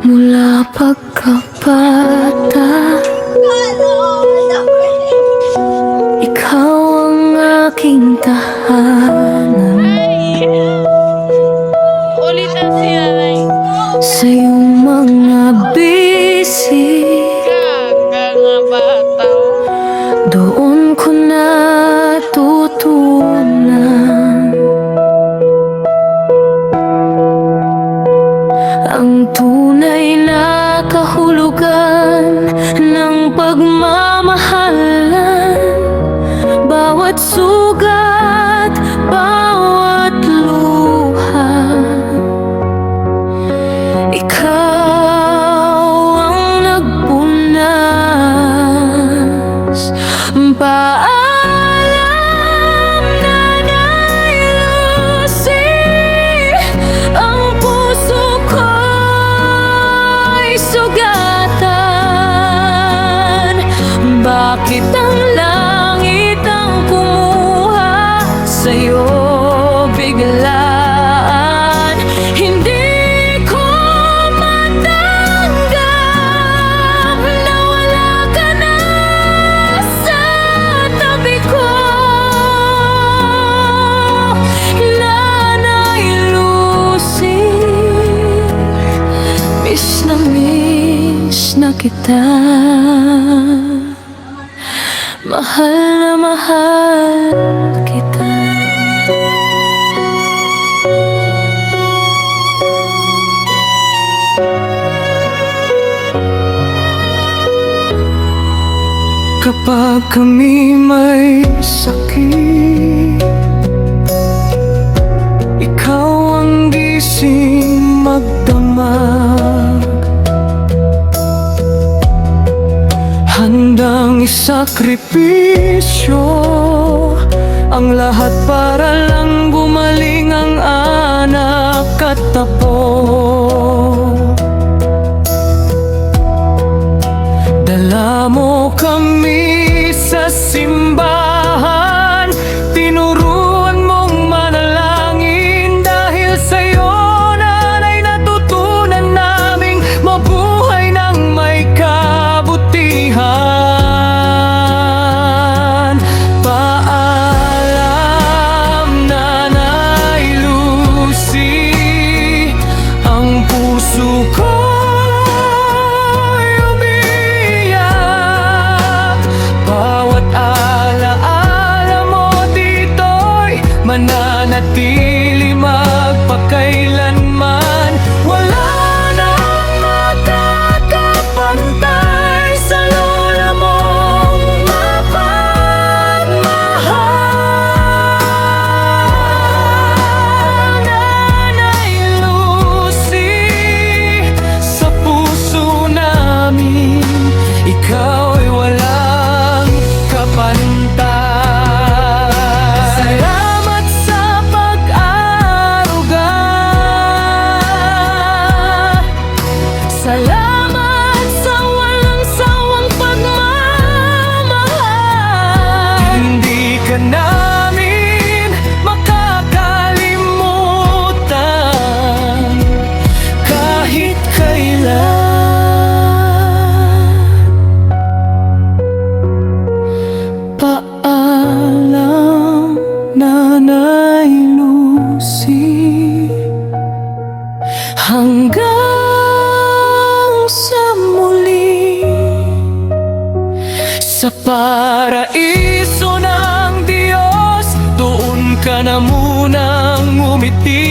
Mula pagkabata, ikaw ang aking tahanan. Sa iyong mga bisig, doon ko natutunan ang tunay na kahulugan ng pagmamahalan. Bawat sugat, bawat luha, ikaw ang nagpunas. Paalam, Nanay Lucy, ang puso ko'y sugatan. Bakit ang langit ang kumuha sa'yo biglaan? Hindi ko matanggap na wala ka na sa tabi ko. Nanay Lucy, miss na kita. Mahal na mahal kita. Kapag kami may sakit, ikaw ang gising magdamag. Handang isakripisyo ang lahat para lang gumaling ang anak at apo. Dala mo kami sa simbahan, tinuruan mong manalangin. Dahil sa'yo, Nanay, natutunan naming mabuhay ng may kabutihan. Paalam, Nanay Lucy, ang puso ko mananatili magpakailanman. Wala nang makakapantay sa lola mong mapagmahal. Nanay Lucy, sa puso namin ikaw ay walang kapantay. Salamat sa walang sawang pagmamahal. Hindi ka namin makakalimutan kahit kailan. Paalam, Nanay Lucy, hanggang sa muli. Sa paraiso ng Diyos, doon ka na munang ngumiti.